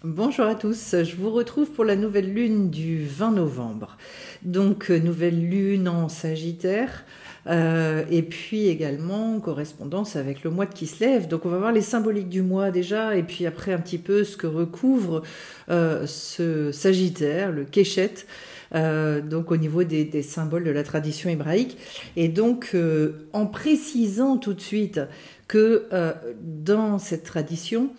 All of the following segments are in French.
Bonjour à tous, je vous retrouve pour la nouvelle lune du 20 novembre. Donc nouvelle lune en Sagittaire et puis également en correspondance avec le mois de Kislev. Donc on va voir les symboliques du mois déjà et puis après un petit peu ce que recouvre ce Sagittaire, le Keshet. Donc au niveau des symboles de la tradition hébraïque. Et donc en précisant tout de suite que dans cette tradition,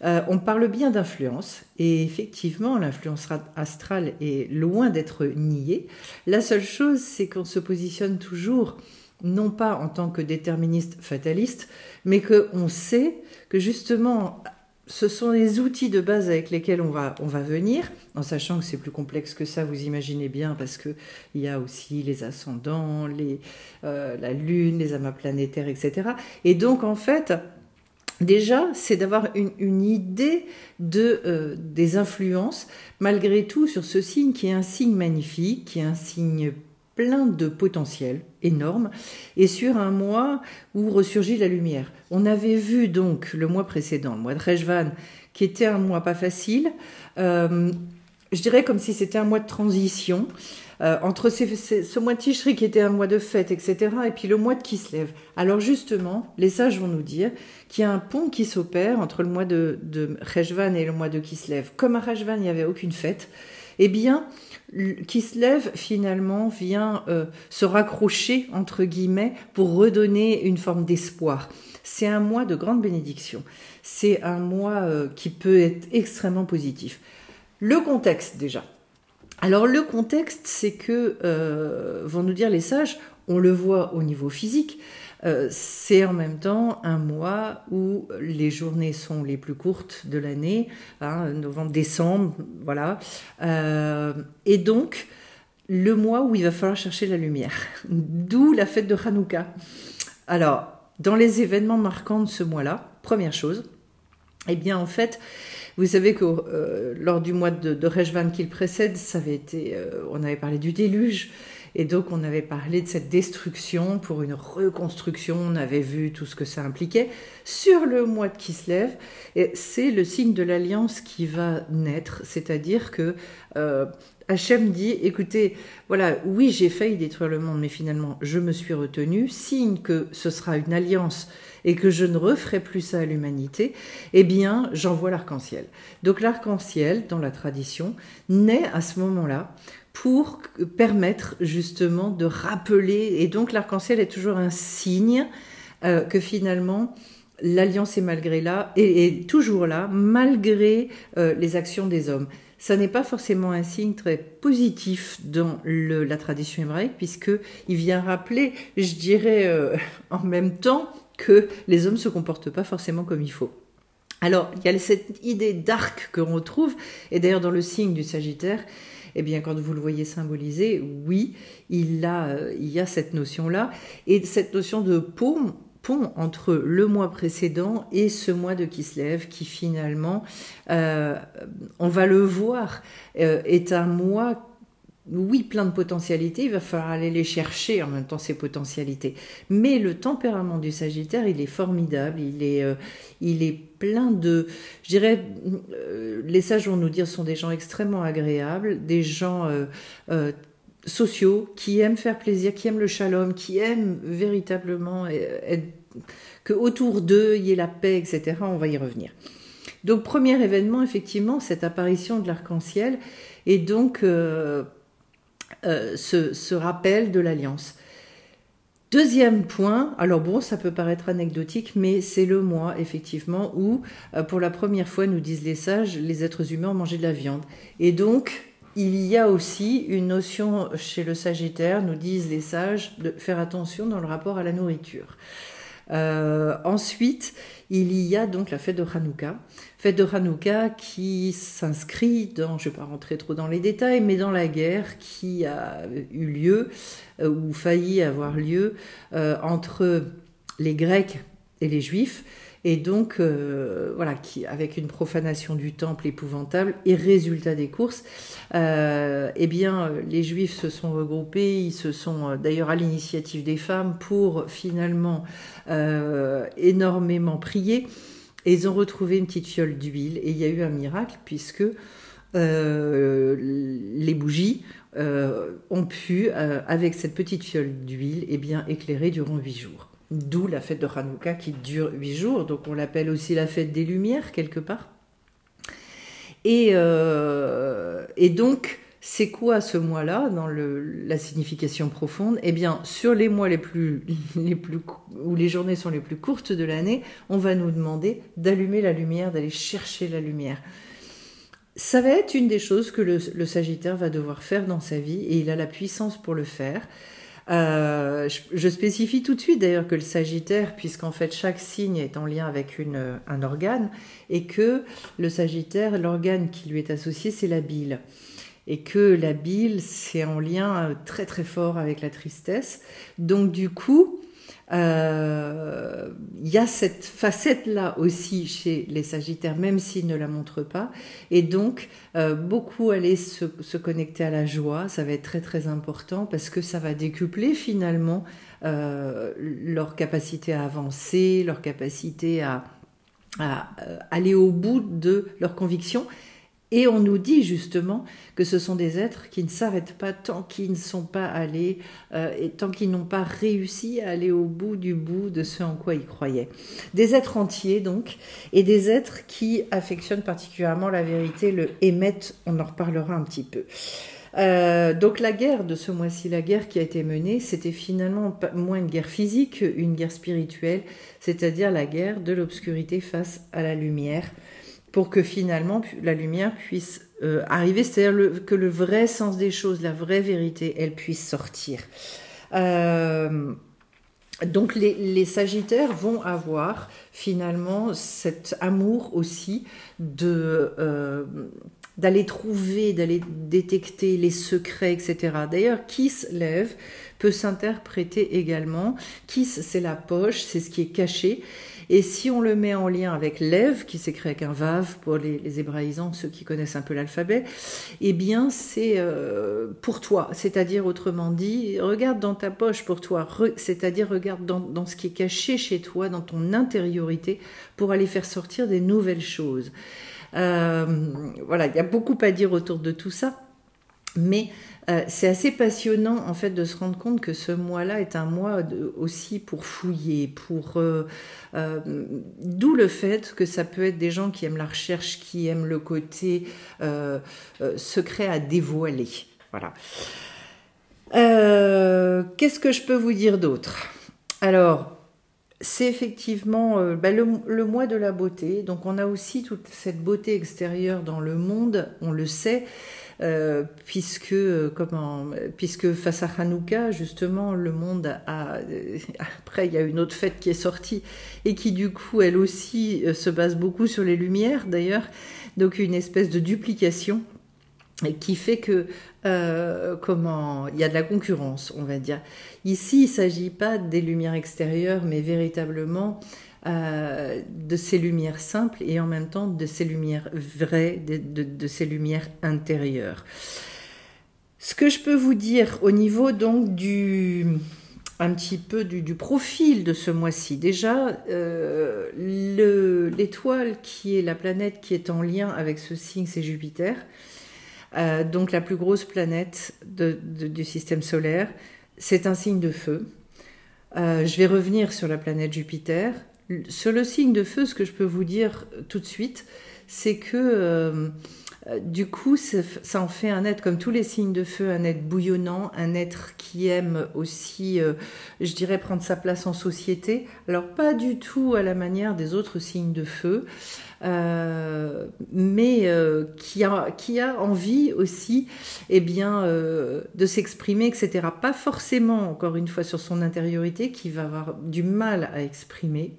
on parle bien d'influence, et effectivement, l'influence astrale est loin d'être niée. La seule chose, c'est qu'on se positionne toujours, non pas en tant que déterministe fataliste, mais qu'on sait que justement, ce sont les outils de base avec lesquels on va venir, en sachant que c'est plus complexe que ça, vous imaginez bien, parce qu'il y a aussi les ascendants, la lune, les amas planétaires, etc. Et donc, en fait, déjà, c'est d'avoir une idée des influences, malgré tout, sur ce signe qui est un signe magnifique, qui est un signe plein de potentiel énorme, et sur un mois où ressurgit la lumière. On avait vu donc le mois précédent, le mois de Rejvan, qui était un mois pas facile, je dirais comme si c'était un mois de transition, entre ce mois de Tishri qui était un mois de fête, etc., et puis le mois de Kislev. Alors justement, les sages vont nous dire qu'il y a un pont qui s'opère entre le mois de Rejvan et le mois de Kislev. Comme à Rejvan, il n'y avait aucune fête, eh bien, Kislev, finalement, vient se raccrocher, entre guillemets, pour redonner une forme d'espoir. C'est un mois de grande bénédiction. C'est un mois qui peut être extrêmement positif. Le contexte, déjà. Alors le contexte, c'est que, vont nous dire les sages, on le voit au niveau physique, c'est en même temps un mois où les journées sont les plus courtes de l'année, hein, novembre, décembre, voilà. Et donc, le mois où il va falloir chercher la lumière, d'où la fête de Hanouka. Alors, dans les événements marquants de ce mois-là, première chose, eh bien en fait, vous savez que lors du mois de Rejvan qui le précède, ça avait été, on avait parlé du déluge, et donc on avait parlé de cette destruction pour une reconstruction, on avait vu tout ce que ça impliquait. Sur le mois de Kislev, c'est le signe de l'alliance qui va naître, c'est-à-dire que Hachem dit, écoutez, voilà, oui j'ai failli détruire le monde, mais finalement je me suis retenu, signe que ce sera une alliance et que je ne referai plus ça à l'humanité, eh bien j'envoie l'arc-en-ciel. Donc l'arc-en-ciel, dans la tradition, naît à ce moment-là pour permettre justement de rappeler, et donc l'arc-en-ciel est toujours un signe que finalement l'alliance est toujours là, malgré les actions des hommes. Ça n'est pas forcément un signe très positif dans la tradition hébraïque, puisqu'il vient rappeler, je dirais en même temps, que les hommes ne se comportent pas forcément comme il faut. Alors, il y a cette idée d'arc que l'on retrouve, et d'ailleurs dans le signe du Sagittaire, eh bien, quand vous le voyez symbolisé, oui, il y a cette notion-là, et cette notion de pont entre le mois précédent et ce mois de Kislev, qui finalement, on va le voir, est un mois, oui, plein de potentialités, il va falloir aller les chercher en même temps, ces potentialités. Mais le tempérament du Sagittaire, il est formidable, il est plein de... Je dirais, les sages vont nous dire, sont des gens extrêmement agréables, des gens sociaux, qui aiment faire plaisir, qui aiment le shalom, qui aiment véritablement que autour d'eux, il y ait la paix, etc. On va y revenir. Donc, premier événement, effectivement, cette apparition de l'arc-en-ciel, et donc... ce rappel de l'alliance. Deuxième point, alors bon, ça peut paraître anecdotique, mais c'est le mois, effectivement, où, pour la première fois, nous disent les sages, les êtres humains ont mangé de la viande. Et donc, il y a aussi une notion chez le Sagittaire, nous disent les sages, de faire attention dans le rapport à la nourriture. Ensuite, il y a donc la fête de Hanouka qui s'inscrit dans, je ne vais pas rentrer trop dans les détails, mais dans la guerre qui a eu lieu, ou failli avoir lieu, entre les Grecs et les Juifs, et donc, voilà, avec une profanation du temple épouvantable, et résultat des courses, eh bien, les Juifs se sont regroupés, ils se sont, d'ailleurs à l'initiative des femmes, pour finalement énormément prier, Et ils ont retrouvé une petite fiole d'huile et il y a eu un miracle puisque les bougies ont pu, avec cette petite fiole d'huile, eh bien, éclairer durant 8 jours. D'où la fête de Hanouka qui dure 8 jours, donc on l'appelle aussi la fête des Lumières quelque part. Et donc, c'est quoi ce mois-là dans la signification profonde? Eh bien, sur les mois où les journées sont les plus courtes de l'année, on va nous demander d'allumer la lumière, d'aller chercher la lumière. Ça va être une des choses que le Sagittaire va devoir faire dans sa vie et il a la puissance pour le faire. Je spécifie tout de suite d'ailleurs que le Sagittaire, puisqu'en fait chaque signe est en lien avec un organe, et que le Sagittaire, l'organe qui lui est associé, c'est la bile. Et que la bile, c'est en lien très très fort avec la tristesse. Donc du coup, il y a cette facette-là aussi chez les Sagittaires, même s'ils ne la montrent pas. Et donc, beaucoup aller se connecter à la joie, ça va être très très important parce que ça va décupler finalement leur capacité à avancer, leur capacité à aller au bout de leurs convictions. Et on nous dit justement que ce sont des êtres qui ne s'arrêtent pas tant qu'ils ne sont pas allés et tant qu'ils n'ont pas réussi à aller au bout de ce en quoi ils croyaient. Des êtres entiers donc, et des êtres qui affectionnent particulièrement la vérité, le émettent, on en reparlera un petit peu. Donc la guerre de ce mois-ci, la guerre qui a été menée, c'était finalement moins une guerre physique, une guerre spirituelle, c'est-à-dire la guerre de l'obscurité face à la lumière, pour que finalement la lumière puisse arriver, c'est-à-dire que le vrai sens des choses, la vraie vérité, elle puisse sortir. Donc les Sagittaires vont avoir finalement cet amour aussi d'aller trouver, d'aller détecter les secrets, etc. D'ailleurs, qui se lève peut s'interpréter également. Kiss, c'est la poche, c'est ce qui est caché. Et si on le met en lien avec Lev, qui s'écrit avec un Vav pour les hébraïsants, ceux qui connaissent un peu l'alphabet, eh bien c'est pour toi. C'est-à-dire, autrement dit, regarde dans ta poche pour toi. C'est-à-dire, regarde dans ce qui est caché chez toi, dans ton intériorité, pour aller faire sortir des nouvelles choses. Voilà, il y a beaucoup à dire autour de tout ça. Mais c'est assez passionnant en fait de se rendre compte que ce mois-là est un mois aussi pour fouiller, d'où le fait que ça peut être des gens qui aiment la recherche, qui aiment le côté secret à dévoiler. Voilà. Qu'est-ce que je peux vous dire d'autre? Alors, c'est effectivement le mois de la beauté. Donc on a aussi toute cette beauté extérieure dans le monde, on le sait. Puisque face à Hanouka, justement, le monde après, il y a une autre fête qui est sortie et qui, du coup, elle aussi se base beaucoup sur les lumières, d'ailleurs. Donc, une espèce de duplication qui fait que il y a de la concurrence, on va dire. Ici, il ne s'agit pas des lumières extérieures, mais véritablement de ces lumières simples et en même temps de ces lumières vraies, de ces lumières intérieures. Ce que je peux vous dire au niveau donc un petit peu du profil de ce mois-ci, déjà l'étoile qui est la planète qui est en lien avec ce signe, c'est Jupiter, donc la plus grosse planète du système solaire. C'est un signe de feu. Je vais revenir sur la planète Jupiter. Sur le signe de feu, ce que je peux vous dire tout de suite, c'est que du coup, ça en fait un être, comme tous les signes de feu, un être bouillonnant, un être qui aime aussi, je dirais, prendre sa place en société. Alors, pas du tout à la manière des autres signes de feu, mais qui a envie aussi de s'exprimer, etc. Pas forcément, encore une fois, sur son intériorité, qui va avoir du mal à exprimer,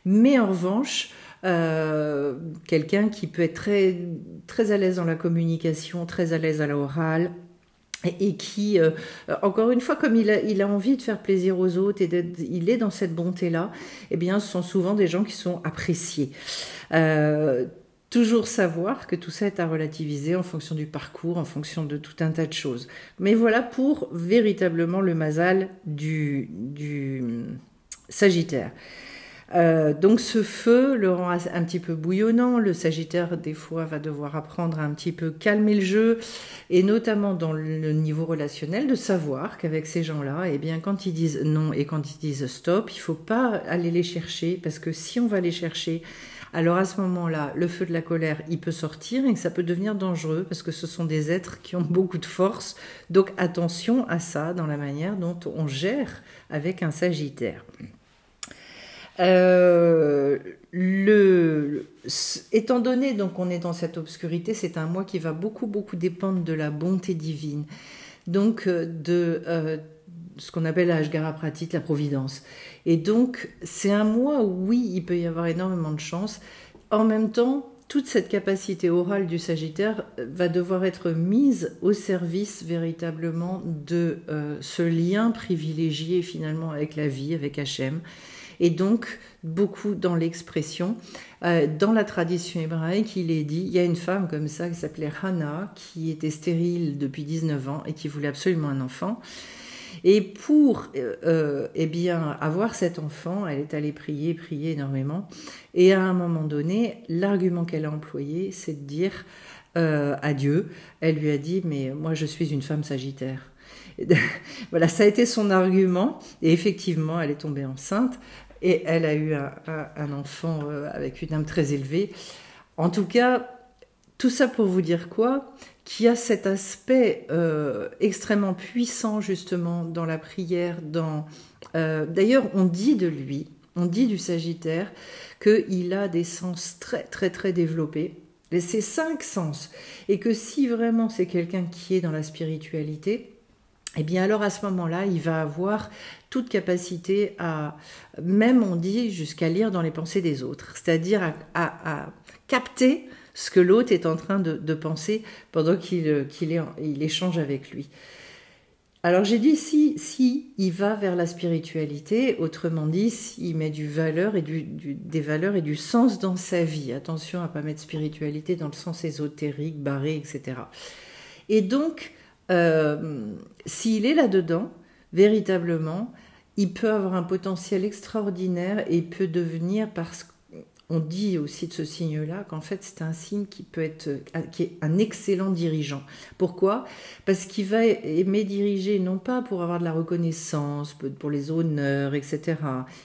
mais en revanche, quelqu'un qui peut être très, très à l'aise dans la communication, très à l'aise à l'oral, et qui, encore une fois, comme il a envie de faire plaisir aux autres et il est dans cette bonté-là, eh bien, ce sont souvent des gens qui sont appréciés. Toujours savoir que tout ça est à relativiser en fonction du parcours, en fonction de tout un tas de choses. Mais voilà pour véritablement le mazal du Sagittaire. Donc ce feu le rend un petit peu bouillonnant. Le Sagittaire, des fois, va devoir apprendre à un petit peu calmer le jeu, et notamment dans le niveau relationnel, de savoir qu'avec ces gens-là, eh bien, quand ils disent non et quand ils disent stop, il ne faut pas aller les chercher, parce que si on va les chercher, alors à ce moment-là, le feu de la colère, il peut sortir et ça peut devenir dangereux, parce que ce sont des êtres qui ont beaucoup de force. Donc attention à ça dans la manière dont on gère avec un Sagittaire. Étant donné donc qu'on est dans cette obscurité, c'est un mois qui va beaucoup dépendre de la bonté divine, donc de ce qu'on appelle la Ashgara Pratit, la providence. Et donc c'est un mois où oui, il peut y avoir énormément de chance. En même temps, toute cette capacité orale du Sagittaire va devoir être mise au service véritablement de ce lien privilégié finalement avec la vie, avec Hachem. Et donc, beaucoup dans l'expression. Dans la tradition hébraïque, il est dit, il y a une femme comme ça qui s'appelait Hannah, qui était stérile depuis 19 ans et qui voulait absolument un enfant. Et pour eh bien, avoir cet enfant, elle est allée prier énormément. Et à un moment donné, l'argument qu'elle a employé, c'est de dire à Dieu, elle lui a dit, mais moi je suis une femme Sagittaire. Voilà, ça a été son argument. Et effectivement, elle est tombée enceinte. Et elle a eu un enfant avec une âme très élevée. En tout cas, tout ça pour vous dire quoi? Qu'il y a cet aspect extrêmement puissant justement dans la prière. D'ailleurs, on dit de lui, on dit du Sagittaire, qu'il a des sens très développés. Ces 5 sens. Et que si vraiment c'est quelqu'un qui est dans la spiritualité, eh bien alors à ce moment-là, il va avoir toute capacité à, même on dit, jusqu'à lire dans les pensées des autres, c'est-à-dire à capter ce que l'autre est en train de penser pendant qu'il échange avec lui. Alors j'ai dit si il va vers la spiritualité, autrement dit, s'il met des valeurs et du sens dans sa vie. Attention à ne pas mettre spiritualité dans le sens ésotérique, barré, etc. Et donc, s'il est là-dedans, véritablement, il peut avoir un potentiel extraordinaire et il peut devenir, parce qu'on dit aussi de ce signe-là, qu'en fait c'est un signe qui est un excellent dirigeant. Pourquoi? Parce qu'il va aimer diriger, non pas pour avoir de la reconnaissance, pour les honneurs, etc.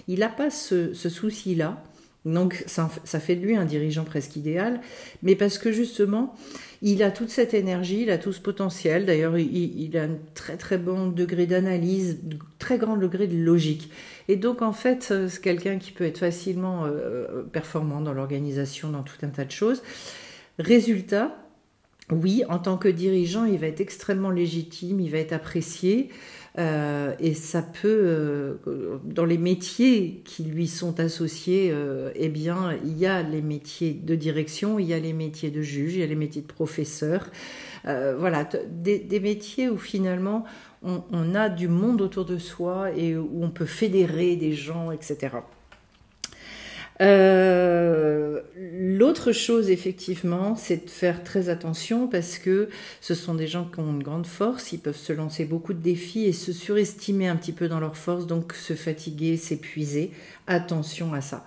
Il n'a pas ce souci-là. Donc ça fait de lui un dirigeant presque idéal, mais parce que justement, il a toute cette énergie, il a tout ce potentiel. D'ailleurs, il a un très bon degré d'analyse, très grand degré de logique. Et donc en fait, c'est quelqu'un qui peut être facilement performant dans l'organisation, dans tout un tas de choses. Résultat, oui, en tant que dirigeant, il va être extrêmement légitime, il va être apprécié. Et ça peut, dans les métiers qui lui sont associés, eh bien, il y a les métiers de direction, il y a les métiers de juge, il y a les métiers de professeur. Voilà, des métiers où finalement on a du monde autour de soi et où on peut fédérer des gens, etc. L'autre chose, effectivement, c'est de faire très attention parce que ce sont des gens qui ont une grande force, ils peuvent se lancer beaucoup de défis et se surestimer un petit peu dans leur force, donc se fatiguer, s'épuiser. Attention à ça.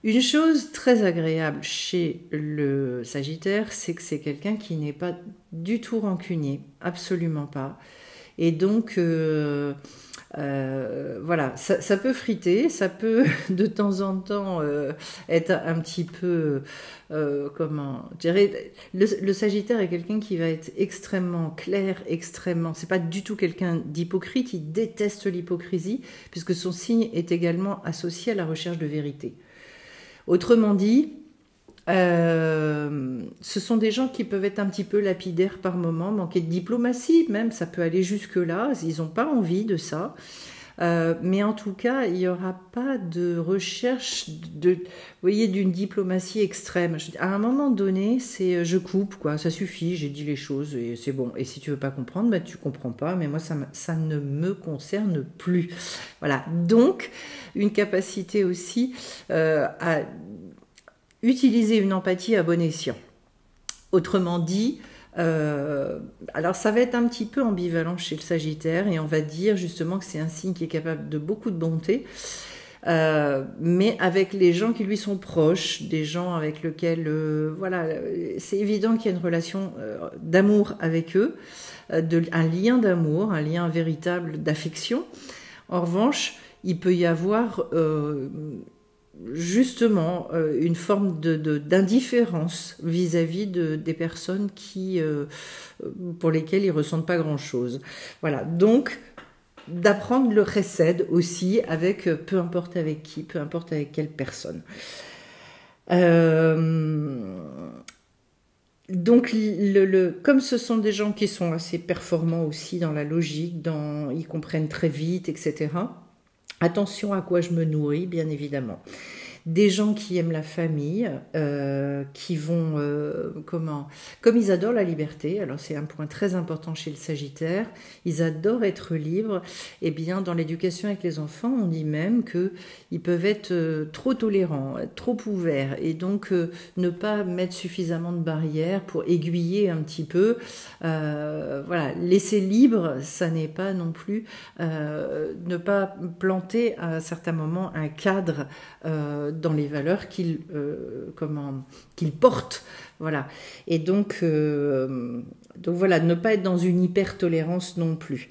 Une chose très agréable chez le Sagittaire, c'est que c'est quelqu'un qui n'est pas du tout rancunier, absolument pas. Et donc... voilà, ça peut friter, ça peut de temps en temps être un petit peu, comment, je dirais, le Sagittaire est quelqu'un qui va être extrêmement clair, c'est pas du tout quelqu'un d'hypocrite, il déteste l'hypocrisie, puisque son signe est également associé à la recherche de vérité. Autrement dit, ce sont des gens qui peuvent être un petit peu lapidaires par moment, manquer de diplomatie même, ça peut aller jusque-là, ils n'ont pas envie de ça. Mais en tout cas, il n'y aura pas de recherche d'une diplomatie extrême. À un moment donné, c'est je coupe, quoi, ça suffit, j'ai dit les choses et c'est bon. Et si tu veux pas comprendre, bah, tu comprends pas, mais moi, ça ne me concerne plus. Voilà, donc une capacité aussi à utiliser une empathie à bon escient. Autrement dit, alors ça va être un petit peu ambivalent chez le Sagittaire et on va dire justement que c'est un signe qui est capable de beaucoup de bonté. mais avec les gens qui lui sont proches, des gens avec lesquels, voilà, c'est évident qu'il y a une relation d'amour avec eux, un lien d'amour, un lien véritable d'affection. En revanche, il peut y avoir justement une forme d'indifférence vis-à-vis des personnes pour lesquelles ils ressentent pas grand-chose. Voilà, donc d'apprendre le chesed aussi, avec peu importe avec qui, peu importe avec quelle personne. Donc, comme ce sont des gens qui sont assez performants aussi dans la logique, ils comprennent très vite, etc. Attention à quoi je me nourris, bien évidemment. Des gens qui aiment la famille, qui vont, comme ils adorent la liberté, alors c'est un point très important chez le Sagittaire, ils adorent être libres, et bien dans l'éducation avec les enfants, on dit même qu'ils peuvent être trop tolérants, trop ouverts, et donc ne pas mettre suffisamment de barrières pour aiguiller un petit peu. Voilà, laisser libre, ça n'est pas non plus ne pas planter à certains moments un cadre dans les valeurs qu'ils portent, voilà. Et donc voilà, ne pas être dans une hyper-tolérance non plus.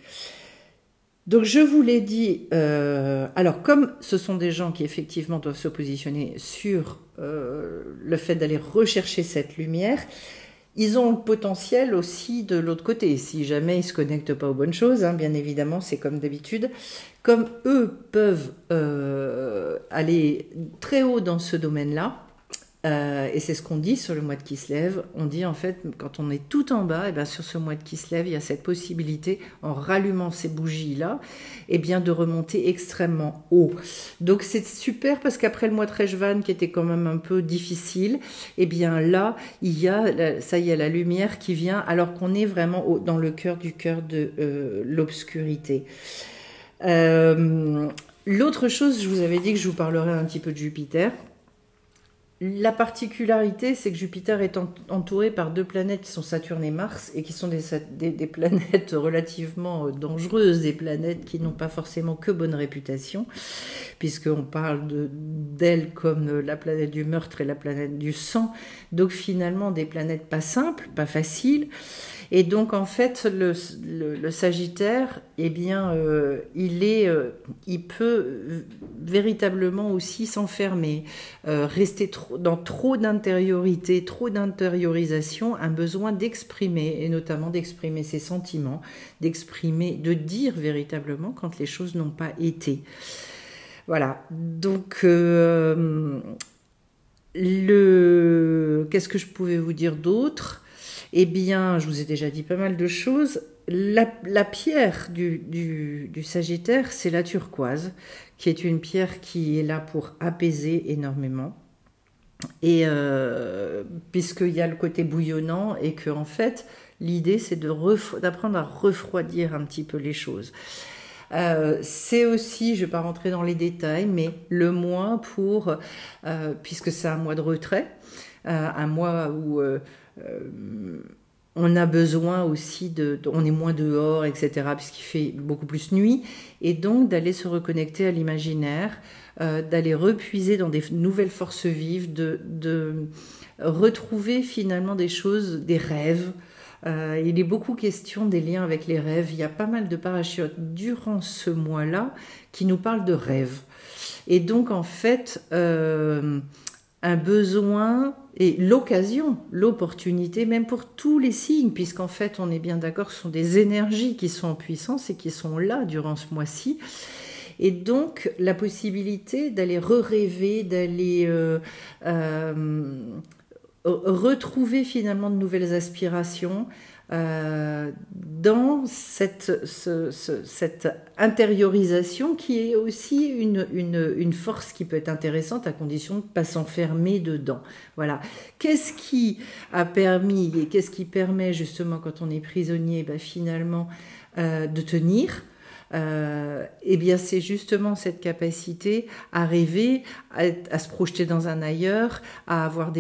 Donc je vous l'ai dit, alors comme ce sont des gens qui effectivement doivent se positionner sur le fait d'aller rechercher cette lumière, ils ont le potentiel aussi de l'autre côté, si jamais ils ne se connectent pas aux bonnes choses, hein, bien évidemment, c'est comme d'habitude. Comme eux peuvent aller très haut dans ce domaine-là, et c'est ce qu'on dit sur le mois de Kislev, on dit en fait, quand on est tout en bas, et bien sur ce mois de Kislev, il y a cette possibilité, en rallumant ces bougies-là, et bien de remonter extrêmement haut. Donc c'est super parce qu'après le mois de Rejvan, qui était quand même un peu difficile, et bien là, il y a, ça y est, la lumière qui vient, alors qu'on est vraiment dans le cœur de l'obscurité. L'autre chose, je vous avais dit que je vous parlerais un petit peu de Jupiter. La particularité, c'est que Jupiter est entouré par deux planètes qui sont Saturne et Mars, et qui sont des planètes relativement dangereuses, des planètes qui n'ont pas forcément que bonne réputation, puisqu'on parle d'elles comme la planète du meurtre et la planète du sang, donc finalement des planètes pas simples, pas faciles. Et donc en fait le Sagittaire, eh bien il peut véritablement aussi s'enfermer, rester dans trop d'intériorité, trop d'intériorisation, un besoin d'exprimer, et notamment d'exprimer ses sentiments, de dire véritablement quand les choses n'ont pas été. Voilà, donc qu'est-ce que je pouvais vous dire d'autre ? Eh bien, je vous ai déjà dit pas mal de choses. La pierre du Sagittaire, c'est la turquoise, qui est une pierre qui est là pour apaiser énormément. Et puisqu'il y a le côté bouillonnant, et que en fait, l'idée, c'est d'apprendre à refroidir un petit peu les choses. C'est aussi, je ne vais pas rentrer dans les détails, mais le mois puisque c'est un mois de retrait, un mois où on a besoin aussi on est moins dehors, etc., puisqu'il fait beaucoup plus nuit, et donc d'aller se reconnecter à l'imaginaire, d'aller repuiser dans des nouvelles forces vives, de retrouver finalement des choses, des rêves. Il est beaucoup question des liens avec les rêves. Il y a pas mal de parachutes durant ce mois-là qui nous parlent de rêves. Et donc en fait, un besoin et l'occasion, l'opportunité, même pour tous les signes, puisqu'en fait, on est bien d'accord, ce sont des énergies qui sont en puissance et qui sont là durant ce mois-ci. Et donc, la possibilité d'aller rêver, d'aller retrouver finalement de nouvelles aspirations, dans cette intériorisation qui est aussi une force qui peut être intéressante à condition de ne pas s'enfermer dedans. Voilà. Qu'est-ce qui a permis et qu'est-ce qui permet justement quand on est prisonnier, finalement de tenir? Eh bien c'est justement cette capacité à rêver, à se projeter dans un ailleurs, à avoir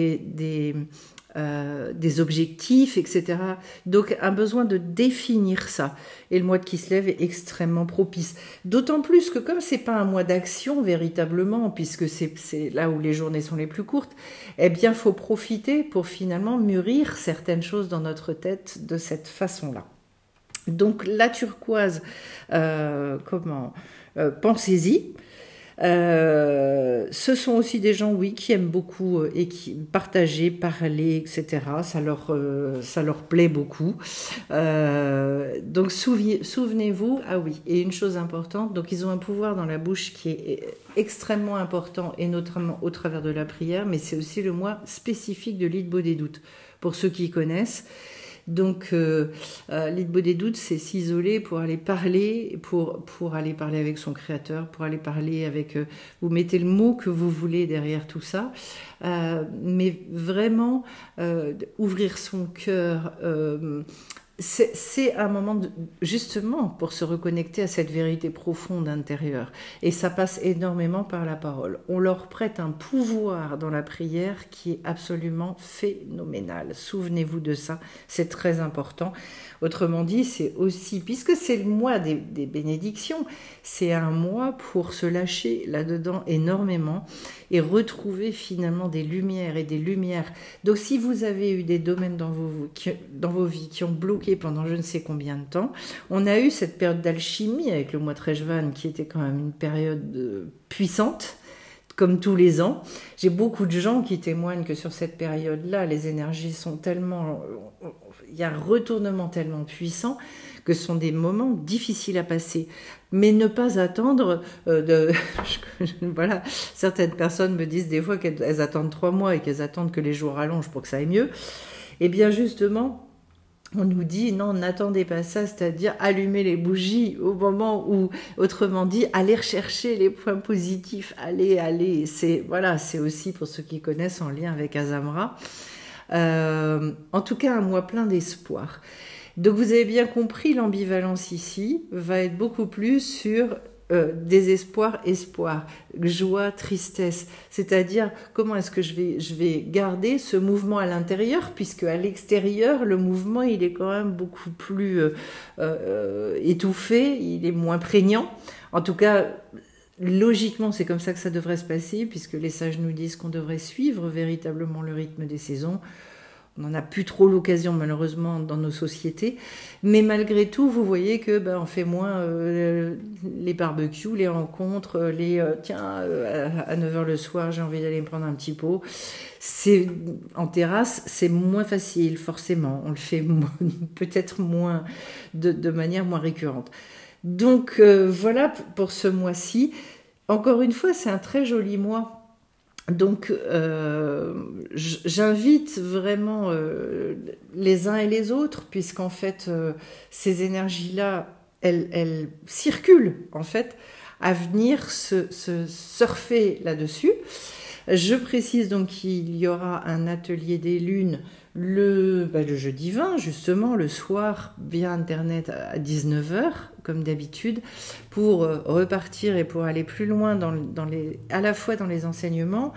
des objectifs, etc. Donc un besoin de définir ça. Et le mois de Kislev est extrêmement propice. D'autant plus que comme c'est pas un mois d'action véritablement, puisque c'est là où les journées sont les plus courtes, eh bien faut profiter pour finalement mûrir certaines choses dans notre tête de cette façon-là. Donc la turquoise, pensez-y. Ce sont aussi des gens, oui, qui aiment beaucoup et qui partager, parler, etc. Ça leur plaît beaucoup. Donc souvenez-vous, ah oui, et une chose importante, donc ils ont un pouvoir dans la bouche qui est extrêmement important, et notamment au travers de la prière, mais c'est aussi le mois spécifique de l'Itbo des doutes, pour ceux qui connaissent. Donc, l'Itbo des doutes, c'est s'isoler pour aller parler, pour aller parler avec son créateur, pour aller parler avec... vous mettez le mot que vous voulez derrière tout ça, mais vraiment ouvrir son cœur... c'est un moment justement pour se reconnecter à cette vérité profonde intérieure. Et ça passe énormément par la parole. On leur prête un pouvoir dans la prière qui est absolument phénoménal. Souvenez-vous de ça, c'est très important. Autrement dit, c'est aussi, puisque c'est le mois des bénédictions, c'est un mois pour se lâcher là-dedans énormément et retrouver finalement des lumières et des lumières. Donc si vous avez eu des domaines dans vos vies qui ont bloqué pendant je ne sais combien de temps, on a eu cette période d'alchimie avec le mois de Rejvan qui était quand même une période puissante, comme tous les ans. J'ai beaucoup de gens qui témoignent que sur cette période-là, les énergies sont tellement... il y a un retournement tellement puissant que ce sont des moments difficiles à passer. Mais ne pas attendre voilà, certaines personnes me disent des fois qu'elles attendent 3 mois et qu'elles attendent que les jours rallongent pour que ça aille mieux. Eh bien justement, on nous dit non, n'attendez pas ça, c'est-à-dire allumer les bougies au moment où, autrement dit, aller rechercher les points positifs, allez, c'est aussi pour ceux qui connaissent en lien avec Azamra. En tout cas, un mois plein d'espoir. Donc vous avez bien compris, l'ambivalence ici va être beaucoup plus sur désespoir, espoir, joie, tristesse. C'est-à-dire comment est-ce que je vais garder ce mouvement à l'intérieur, puisque à l'extérieur, le mouvement il est quand même beaucoup plus étouffé, il est moins prégnant. En tout cas, logiquement, c'est comme ça que ça devrait se passer, puisque les sages nous disent qu'on devrait suivre véritablement le rythme des saisons. On n'en a plus trop l'occasion, malheureusement, dans nos sociétés. Mais malgré tout, vous voyez que on fait moins les barbecues, les rencontres, à 9h le soir, j'ai envie d'aller me prendre un petit pot. En terrasse, c'est moins facile, forcément. On le fait peut-être moins, de manière moins récurrente. Donc, voilà pour ce mois-ci. Encore une fois, c'est un très joli mois. Donc, j'invite vraiment les uns et les autres, puisqu'en fait, ces énergies-là, elles circulent, en fait, à venir se surfer là-dessus. Je précise donc qu'il y aura un atelier des lunes le jeudi 20, justement, le soir, via Internet à 19h, comme d'habitude, pour repartir et pour aller plus loin à la fois dans les enseignements,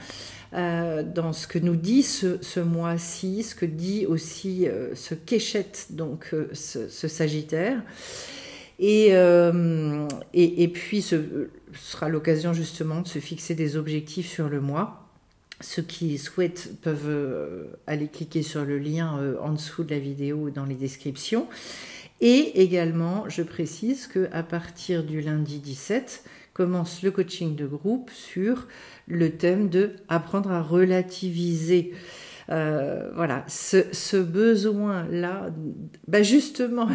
dans ce que nous dit ce mois-ci, ce que dit aussi ce Keshet, donc ce Sagittaire. Et puis, ce sera l'occasion justement de se fixer des objectifs sur le mois. Ceux qui souhaitent peuvent aller cliquer sur le lien en dessous de la vidéo dans les descriptions. Et également, je précise qu'à partir du lundi 17, commence le coaching de groupe sur le thème de apprendre à relativiser. Voilà, ce besoin-là, justement,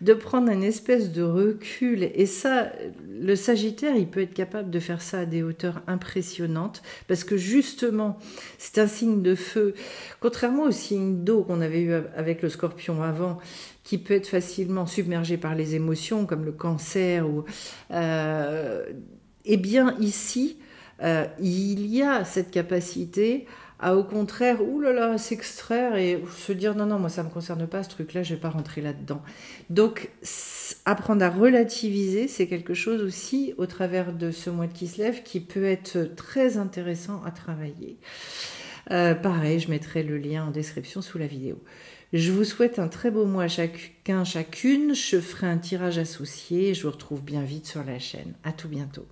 de prendre une espèce de recul. Et ça, le Sagittaire, il peut être capable de faire ça à des hauteurs impressionnantes, parce que justement, c'est un signe de feu, contrairement au signe d'eau qu'on avait eu avec le Scorpion avant, qui peut être facilement submergé par les émotions, comme le Cancer. Eh bien, ici, il y a cette capacité à, au contraire, s'extraire et se dire non, moi ça me concerne pas ce truc-là, je vais pas rentrer là-dedans. Donc, apprendre à relativiser, c'est quelque chose aussi au travers de ce mois de Kislev qui peut être très intéressant à travailler. Pareil, je mettrai le lien en description sous la vidéo. Je vous souhaite un très beau mois chacun, chacune. Je ferai un tirage associé. Je vous retrouve bien vite sur la chaîne. À tout bientôt.